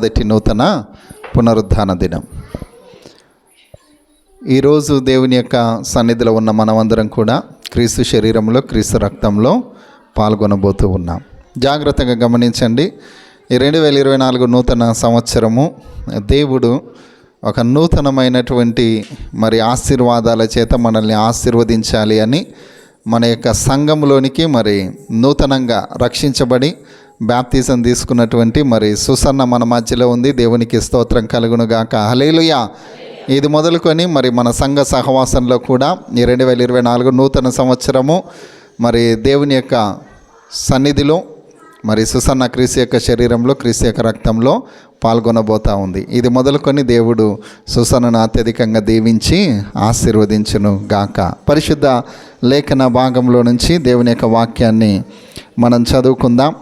మొదటి నూతన పునరుద్ధాన దినం. ఈరోజు దేవుని యొక్క సన్నిధిలో ఉన్న మనమందరం కూడా క్రీస్తు శరీరంలో క్రీస్తు రక్తంలో పాల్గొనబోతూ ఉన్నాం. జాగ్రత్తగా గమనించండి. ఈ 2024 నూతన సంవత్సరము దేవుడు ఒక నూతనమైనటువంటి ఆశీర్వాదాల చేత మనల్ని ఆశీర్వదించాలి అని మన యొక్క సంఘంలోనికి నూతనంగా రక్షించబడి బాప్తిజం తీసుకున్నటువంటి సుసన్న మన మధ్యలో ఉంది. దేవునికి స్తోత్రం కలుగును గాక. హల్లెలూయా. ఇది మొదలుకొని మన సంఘ సహవాసంలో కూడా ఈ 2024 నూతన సంవత్సరము దేవుని యొక్క సన్నిధిలో సుసన్న క్రీస్తు యొక్క శరీరంలో క్రీస్తు యొక్క రక్తంలో పాల్గొనబోతూ ఉంది. ఇది మొదలుకొని దేవుడు సుసన్నను అత్యధికంగా దీవించి ఆశీర్వదించును గాక. పరిశుద్ధ లేఖన భాగంలో నుంచి దేవుని యొక్క వాక్యాన్ని మనం చదువుకుందాం.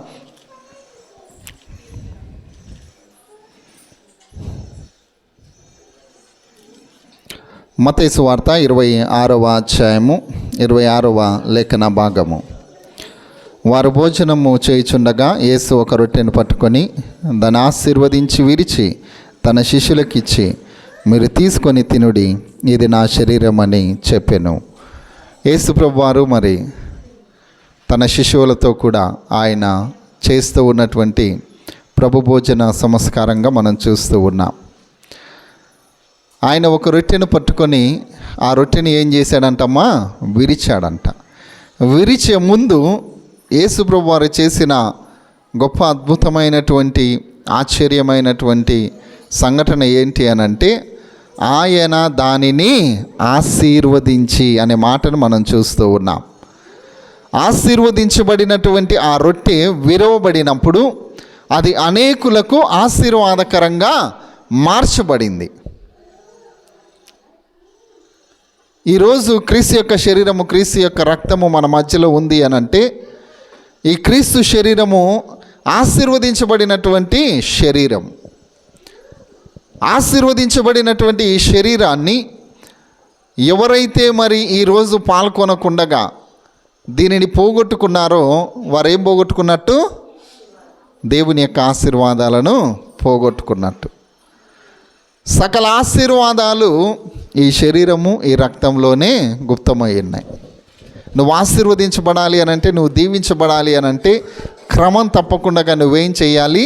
మత్తయి సువార్త 26వ అధ్యాయము 26వ లేఖన భాగము. వారు భోజనము చేయుచుండగా యేసు ఒక రొట్టెను పట్టుకొని దాన్ని ఆశీర్వదించి విరిచి తన శిష్యులకిచ్చి, మీరు తీసుకొని తినుడి, ఇది నా శరీరం అని చెప్పెను. యేసు ప్రభువారు తన శిష్యులతో కూడా ఆయన చేస్తూ ఉన్నటువంటి ప్రభు భోజన సంస్కారంగా మనం చూస్తూ ఉన్నాం. ఆయన ఒక రొట్టెను పట్టుకొని ఆ రొట్టెని ఏం చేశాడంటమ్మా? విరిచాడంట. విరిచే ముందు యేసు ప్రభువారు చేసిన గొప్ప అద్భుతమైనటువంటి ఆశ్చర్యమైనటువంటి సంఘటన ఏంటి అనంటే, ఆయన దానిని ఆశీర్వదించి అనే మాటను మనం చూస్తూ ఉన్నాం. ఆశీర్వదించబడినటువంటి ఆ రొట్టె విరవబడినప్పుడు అది అనేకులకు ఆశీర్వాదకరంగా మార్చబడింది. ఈరోజు క్రీస్తు యొక్క శరీరము క్రీస్తు యొక్క రక్తము మన మధ్యలో ఉంది అనంటే, ఈ క్రీస్తు శరీరము ఆశీర్వదించబడినటువంటి శరీరం. ఆశీర్వదించబడినటువంటి ఈ శరీరాన్ని ఎవరైతే ఈరోజు పాల్గొనకుండగా దీనిని పోగొట్టుకున్నారో వారు ఏం పోగొట్టుకున్నట్టు? దేవుని యొక్క ఆశీర్వాదాలను పోగొట్టుకున్నట్టు. సకల ఆశీర్వాదాలు ఈ శరీరము ఈ రక్తంలోనే గుప్తమై ఉన్నాయి. నువ్వు ఆశీర్వదించబడాలి అనంటే, నువ్వు దీవించబడాలి అనంటే క్రమం తప్పకుండా నువ్వేం చేయాలి?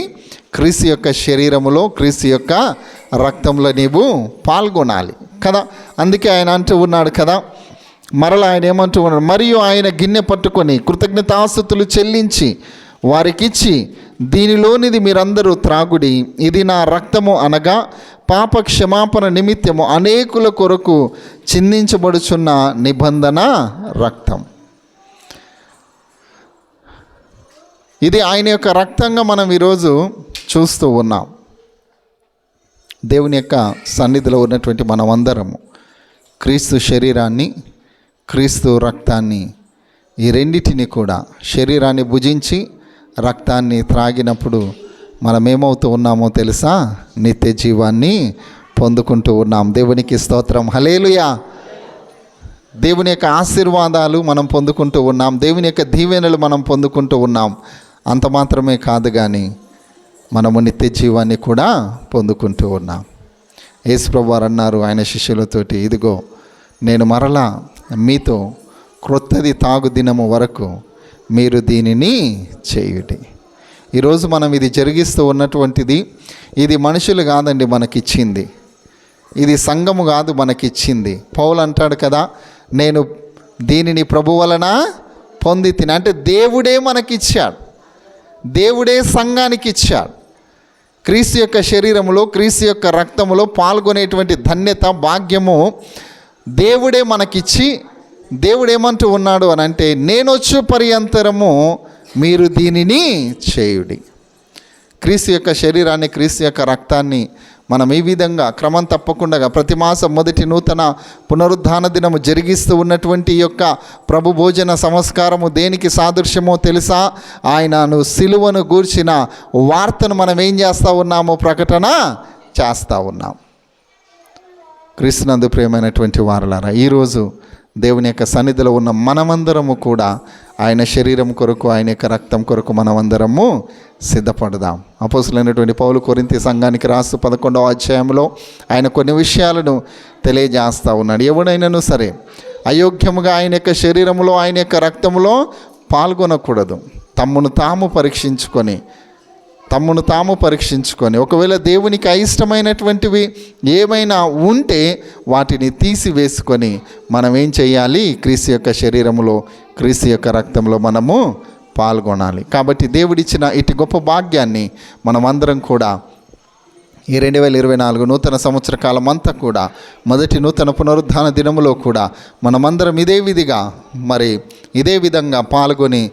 క్రీస్తు యొక్క శరీరములో క్రీస్తు యొక్క రక్తంలో నీవు పాల్గొనాలి కదా. అందుకే ఆయన అంటూ ఉన్నాడు కదా, మరలా ఆయన ఏమంటూ ఉన్నాడు, మరియు ఆయన గిన్నె పట్టుకొని కృతజ్ఞతాస్తుతులు చెల్లించి వారికిచ్చి, దీనిలోనిది మీరందరూ త్రాగుడి, ఇది నా రక్తము అనగా పాప క్షమాపణ నిమిత్తము అనేకుల కొరకు చిందించబడుచున్న నిబంధన రక్తం. ఇది ఆయన యొక్క రక్తంగా మనం ఈరోజు చూస్తూ ఉన్నాం. దేవుని యొక్క సన్నిధిలో ఉన్నటువంటి మనమందరము క్రీస్తు శరీరాన్ని క్రీస్తు రక్తాన్ని ఈ రెండిటిని కూడా, శరీరాన్ని భుజించి రక్తాన్ని త్రాగినప్పుడు మనం ఏమవుతూ ఉన్నామో తెలుసా? నిత్య జీవాన్ని పొందుకుంటూ ఉన్నాం. దేవునికి స్తోత్రం. హల్లెలూయా. దేవుని యొక్క ఆశీర్వాదాలు మనం పొందుకుంటూ ఉన్నాం. దేవుని యొక్క దీవెనలు మనం పొందుకుంటూ ఉన్నాం. అంత మాత్రమే కాదు కానీ మనము నిత్య జీవాన్ని కూడా పొందుకుంటూ ఉన్నాం. యేసు ప్రభువారు అన్నారు ఆయన శిష్యులతోటి, ఇదిగో నేను మరలా మీతో క్రొత్తది తాగు దినము వరకు మీరు దీనిని చేయుడి. ఈరోజు మనం ఇది జరిగిస్తూ ఉన్నటువంటిది, ఇది మనుషులు కాదండి మనకిచ్చింది, ఇది సంఘము కాదు మనకిచ్చింది. పౌలు అంటాడు కదా, నేను దీనిని ప్రభు వలన పొంది తిని, అంటే దేవుడే మనకిచ్చాడు, దేవుడే సంఘానికి ఇచ్చాడు. క్రీస్తు యొక్క శరీరములో క్రీస్తు యొక్క రక్తములో పాల్గొనేటువంటి ధన్యత భాగ్యము దేవుడే మనకిచ్చి, దేవుడు ఏమంటూ ఉన్నాడు అని అంటే, నేనొచ్చు పర్యంతరము మీరు దీనిని చేయుడి. క్రీస్తు యొక్క శరీరాన్ని క్రీస్తు యొక్క రక్తాన్ని మనం ఈ విధంగా క్రమం తప్పకుండా ప్రతి మాసం మొదటి నూతన పునరుద్ధాన దినము జరిగిస్తూ ఉన్నటువంటి యొక్క ప్రభు భోజన సంస్కారము దేనికి సాదృశ్యమో తెలుసా? ఆయనను సిలువను గూర్చిన వార్తను మనం ఏం చేస్తూ ఉన్నామో ప్రకటన చేస్తూ ఉన్నాం. క్రీస్తునందు ప్రియమైనటువంటి వారలారా, ఈరోజు దేవుని యొక్క సన్నిధిలో ఉన్న మనమందరము కూడా ఆయన శరీరం కొరకు, ఆయన యొక్క రక్తం కొరకు మనమందరము సిద్ధపడదాం. అపోస్తులైనటువంటి పౌలు కొరింథీ సంఘానికి రాస్తూ 11వ అధ్యాయంలో ఆయన కొన్ని విషయాలను తెలియజేస్తూ ఉన్నాడు. ఎవడైనాను సరే అయోగ్యముగా ఆయన యొక్క శరీరములో, ఆయన యొక్క రక్తములో పాల్గొనకూడదు. తమ్మును తాము పరీక్షించుకొని ఒకవేళ దేవునికి అయిష్టమైనటువంటివి ఏమైనా ఉంటే వాటిని తీసివేసుకొని మనం ఏం చేయాలి? క్రీస్తు యొక్క శరీరములో, క్రీస్తు యొక్క రక్తంలో మనము పాల్గొనాలి. కాబట్టి దేవుడిచ్చిన ఇటు గొప్ప భాగ్యాన్ని మనమందరం కూడా ఈ 2024 నూతన సంవత్సర కాలం అంతా కూడా, మొదటి నూతన పునరుద్ధాన దినములో కూడా మనమందరం ఇదే విధంగా పాల్గొని